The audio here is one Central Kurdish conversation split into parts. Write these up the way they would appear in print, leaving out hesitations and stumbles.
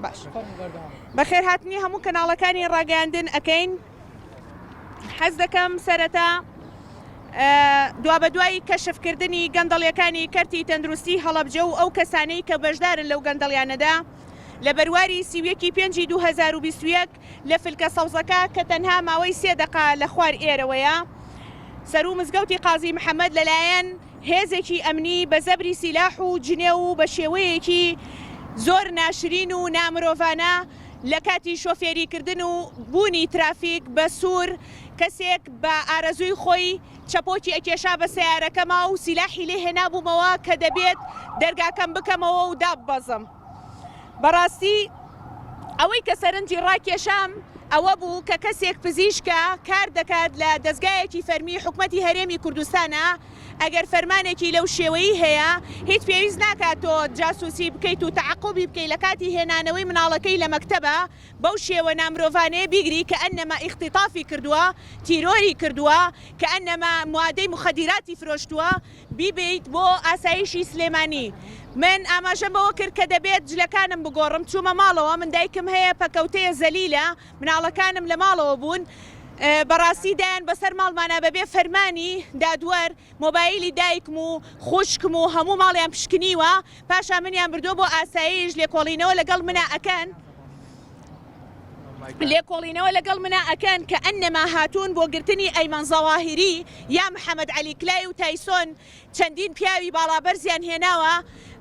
باش بەخێر هاتنی هەموو کەناڵەکانی ڕاگەاندن ئەەکەین. حەز دەکەم سەرەتا دوا بە دوای کەشفکردنی گەندەڵیەکانی کەرتی تەندروستی هەڵەبجە و ئەو کەسانەی کە بەشدارن لەو گەندەڵیانەدا لە بەرواری 21/2/2021 لە فلکە سەوزەکە کە تەنها ماوەی 3 دقا لە خوار ئێرەوەیە سەر و مزگەوتی قازی محەممەد لەلایەن هێزێکی ئەمنی بە زەبری سیلاح و جنێ و بە شێوەیەکی زۆر ناشرین و نامرۆڤانە لە کاتی شۆفێریکردن و بوونی ترافیک بە سوور کەسێک بە ئارەزووی خۆی چەپۆکی ئەکێشا بە سیارەکەما و سیلاحی لێ هێنابوومەوە کە دەبێت دەرگاکەم بکەمەوە و داببەزم. بەڕاستی ئەوەی کە سەرنجی ڕاکێشام ئەوە بوو کە کەسێک پزیشکە کار دەکات لە دەستگایەکی فەرمی حکوومەتی هەرێمی کوردستانە ئەگەر فەرمانێکی لەو شێوەیی هەیە هیچ پێویست ناکات تۆ جاسوسی بکەیت و تعقوبی بکەیت لە کاتی هێنانەوەی مناڵەکەی لە مەکتەبە بەو شێوە نامرۆڤانەیە بیگری کە ئەنەما ئیختیطافی کردووە تیرۆری کردووە کە ئەنەما موادەی مخەدیراتی فرۆشتووە بیبیت بۆ ئاسایشی سلێمانی. من ئاماژەم بەوە کرد کە دەبێت جلەکانم بگۆڕم چوومە ماڵەوە من دایکم هەیە پەکەوتەیە زەلیلە مناڵەکانم لە ماڵەوە بوون بەڕاستی دایان بەسەر ماڵمانە بەبێ فەرمانی دادوەر مۆبایلی دایکم و خوشکم و هەموو ماڵیان پشکنیوە پاشا منیان بردۆ بۆ ئاسایش لێکۆڵینەوە لەگەڵ منە ئەکەن لێکۆڵینەوە لەگەڵ منە ئەکەن کە ئەنەما هاتوون بۆ گرتنی ئەیمەن زەواهری یا محەممەد عەلی کلای و تایسۆن چەندین پیاوی باڵابەرزیان هێناوە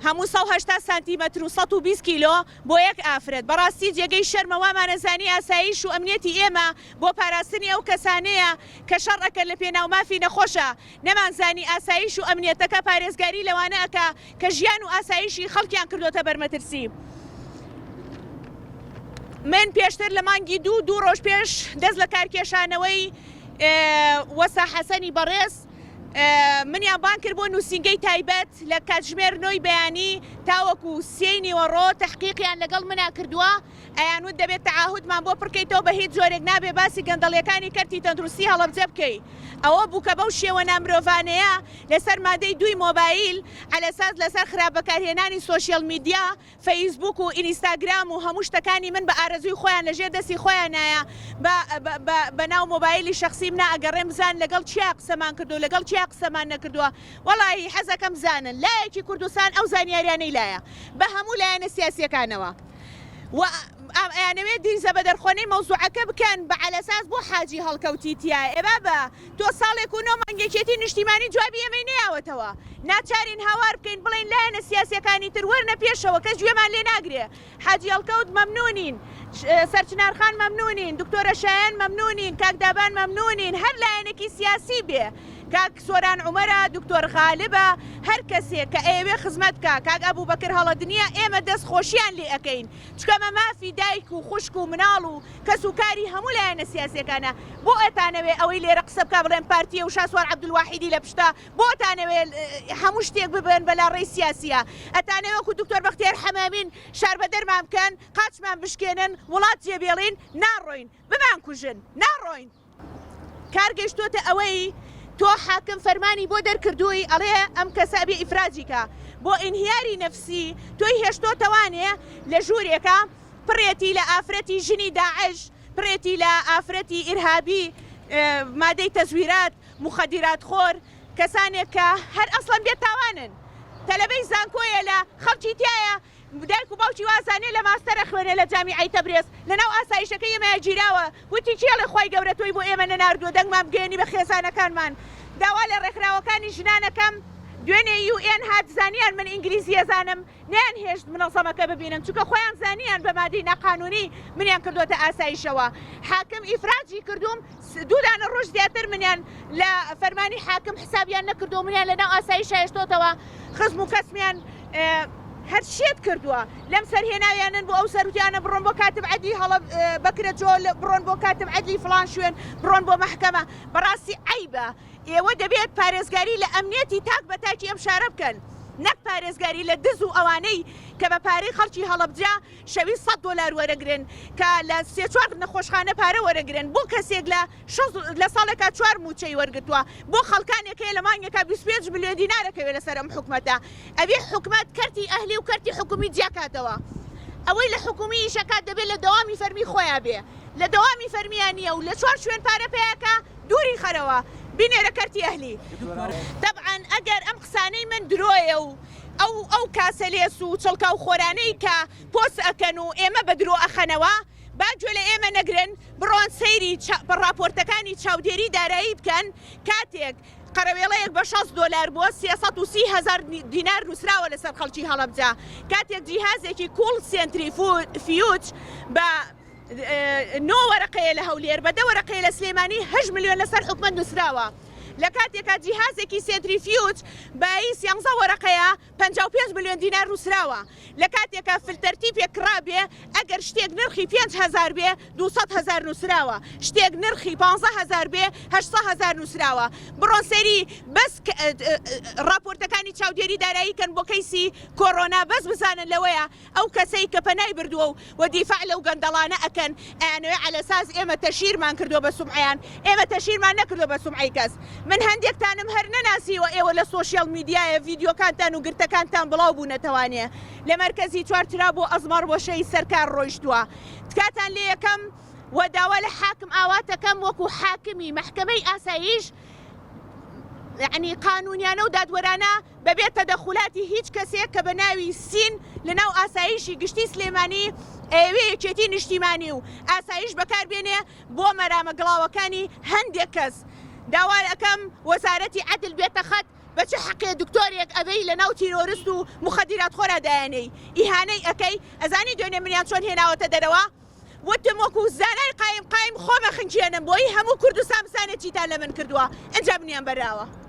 هەموو 180 سانتیمەتر و 120 کیلۆ بۆ یەک ئافرەت. بەڕاستی جێگەی شەرمەوامانەزانی ئاسایش و ئەمنیەتی ئێمە بۆ پاراستنی ئەو کەسانەیە کە شەڕ ئەکەن لە پێناو مافی نەخۆشە نەمانزانی ئاسایش و ئەمنیەتەکە پارێزگاری لەوانە ئەکا کە ژیان و ئاسایشی خەڵکیان کردوتە بەرمەترسی. من پێشتر لە مانگی دوو ڕۆژ پێش دەست لە کارکێشانەوەی وەسا حەسەنی بەڕێز منیان بان کرد بۆ نووسینگەی تایبەت لە کاتژمێر 9 بەیانی تاوەکو 3 نیوەڕۆ تەحقیقیان لەگەڵ منا کردووە ئەیانوت دەبێت تەعاهودمان بۆ پڕکەیتەوە بە هیچ جۆرێک نابێ باسی گەندەڵیەکانی کەرتی تەندروستی هەڵەبجە بکەیت. ئەوە بوو کە بەو شێوە نامرۆڤانەیە لەسەر مادەی 2 مۆبایل ئەلەساس لەسەر خراپەکارهێنانی سۆشیەل میدیا فەیسبوک و ئینستاگرام و هەموو شتەکانی من بە ئارەزووی خۆیان لەژێر دەستی خۆیانایە بەناو مۆبایلی شەخسی منە ئەگەڕێم بزان لەگەڵ چیا قسەمان کردو لەگەڵ چیا قسەمان نەکردووە. وەڵی حەزەکەم زانن لایەکی کوردستان ئەو زانیاریانەی لایە بە هەموو لایەنە سیاسیەکانەوە ئەیانەوێت دیزە بە دەرخۆنەی مەوزوعەکە بکەن بە عەلەساس بۆ حاجی هەڵکەوتی تایە ئێبا بە تۆ ساڵێک و 9 مانگێکێتی نیشتیمانی جوابی ئەمەی نەیاوەتەوە ناچارین هاوار بکەین بڵێن لایەنە سیاسیەکانی تر وەرنە پێشەوە کەس گوێمان لێ ناگرێ. حاجی هەڵکەوت مەمنونین سەرچنارخان مەمنونین دکتۆرە شایان مەمنونین کاک دابان مەمنونین هەر لایەنێکی سیاسی بێ کاک سۆران عومەرە دکتۆر غالبە هەر کەسێک کە ئێوێ خزمەت کاک ئەبوو بەکر هەڵەدنیە ئێمە دەست خۆشیان لێ ئەەکەین چکەمە مافی دایک و خوشک و مناڵ و کەس و کاری هەموو لایەنە سیاسیەکانە بۆ ئەتانەوێ ئەوەی لێرە قسە بکە بڵێن پارتیە و شاسوار عەبدولواحیدی لە پشتا بۆ ئەتانەوێ هەموو شتێک ببن بەلاڕێی سیاسیە ئەتانەوە و دکتۆر بەختیار حەمامین شار بە دەرمان بکەن قاچمان بشکێنن وڵات جێبێڵین ناڕۆین بمان کوژن ناڕۆین. کار گەیشتۆتە ئەوەی تۆ حاکم فەرمانی بۆ دەرکردووی ئەڵێ ئەم کەسە بێ ئیفراجیکە بۆ ئینهیاری نەفسی تۆی هێشتۆتەوانێ لە ژوورێکە پڕێتی لە ئافرەتی ژنی داعش پڕێتی لە ئافرەتی ئیرهابی مادەی تەزویرات مخەدیرات خۆر کەسانێک کە هەر ئەسڵەن بێت تاوانن تەلەبەی زانکۆیە لە خەڵکی تایە دایک و باوکی وازانێ لە ماستەرە خوێنێ لە جامیعەی تەبرێز لەناو ئاسایشەکە ئێمە گیراوە وتی چێڵێ خۆی گەورە تۆی بۆ ئێمە نەناردووە دەنگمان بگەێنی بە خێزانەکانمان داوا لە ڕێکخراوەکانی ژنانەکەم دوێنێ UN هات زانیان من ئینگلیزی ئەزانم نیان هێشت منەڵزەمەکە ببینن چونکە خۆیان زانیان بە مادەی ناقانونی منیان کردوتە ئاسایشەوە حاکم ئیفراجی کردوم 2 دانە ڕۆژ زیاتر منیان لە فەرمانی حاکم حسابیان نەکردو منیان لەناو ئاسایش هێشتۆتەوە خزم و کەسمیان هەر شێت کردووە لەم سەرهێناویانن بۆ ئەو سەرروتیانە بڕۆن بۆ کاتب عەدلی هەڵە بەکرە جۆل بڕۆن بۆ کاتب عەدلی فڵان شوێن بڕۆن بۆ مەحکەمە بەڕاستی عەیبە ئێوە دەبێت پارێزگاری لە ئەمنیەتی تاک بە تاکی ئەم شارە بکەن نەک پارێزگاری لە دز و ئەوانەی کە بە پارەی خەڵکی هەڵەبجە شەوی $100 وەرەگرن کە لە 3-4 نەخۆشخانە پارە وەرەگرن بۆ کەسێک لە ساڵێکا 4 موچەی وەرگتووە بۆ خەڵکانێکەیە لە مانگێکا 25 ملیۆن دینارەکەوێت لەسەر ئەم حکومەتە ئەوێ حکومەت کەرتی ئەهلی و کەرتی حکومی جیاکاتەوە ئەوەی لە حکومی شەکات دەبێت لە دەوامی فەرمی خۆیان بێ لە دەوامی فەرمیان نییە و لە چوار شوێن پارە پێیەکە دووری خەرەوە بینێرە کەرتی ئەهلی طبعاً ئەگەر ئەم قسانەی من درۆیە و ئەو کاسەلێس و چڵکە و خۆرانەی کە پۆست ئەکەن و ئێمە بە درۆ ئەخەنەوە باگوێ لە ئێمە نەگرن بڕۆن سەیری ڕاپۆرتەکانی چاودێری دارایی بکەن کاتێک قەرەوێڵەیەک بە $6 بووە 330,000 دینار نووسراوە لەسەر خەڵکی هەڵەبجە کاتێک جیهازێکی کوڵ سێنتریفیوج بە 9 وەرەقەیە لە هەولێر بە 10 وەرەقەیە لە سلێمانی 8 ملیۆن لەسەر حکومەت نووسراوە لە کاتێکا جیهازێکی سێنتریفیوج بە 11 وەرەقەیە 55 ملیۆن دینار نووسراوە لە کاتێکە فلتەرتیپێک ڕابێ ئەگەر شتێک نرخی 5,000 بێ 200,000 نووسراوە شتێک نرخی 15,000 بێ 800,000 نووسراوە بڕۆن سەری بەس راپۆرتەکانی چاودێری دارایی کەن بۆ کەیسی کۆڕۆنا بەس بزانن لەوەیە ئەو کەسەی کە پەنای بردووە و دیفاع لەو گەندەڵانە ئەکەن ئەیانەوێ عەلەساس ئێمە تەشیرمان کردو بە سومعیان ئێمە تەشیرمان نەکردو بە سومعی کەس من هەندێکتانم هەر نەناسیوە ئێوە لە سۆشیال میدیایە ڤیدیۆکانتان و گرتەکانتان بڵاو بوو نەتەوانێ لە مەرکەزی چوارترا بۆ ئەزمەڕ بۆشەی سەرکار ڕۆیشتووە تکاتان لێ یەکەم وەداوە لە حاکم ئاواتەکەم وەکو حاکمی مەحکەمەی ئاسایش یعنی قانونیانە و دادوەرانە بەبێت تەدەخولاتی هیچ کەسێک کە بە ناوی سین لەناو ئاسایشی گشتی سلێمانی ئێوێ یەکێتی نیشتیمانی و ئاسایش بەکاربێنێ بۆ مەرامە گڵاوەکانی هەندێک کەس داوا ئەەکەم وەزارەتی عەدل بێتە خەت بە چه حەقێ دکتۆرێک ئەبەی لە ناو تیرۆریست و مخەدیرات خۆرا دایانەی ئیهانەی ئەەکەی ئەزانی دوێنێ منیان چۆن هێناوەتە دەرەوە وتم وەکو زانای قایم خۆمە خنجێنم بۆی هەموو کوردستان بزانێت چیتان لە من کردووە ئەنجا منیان بەراوە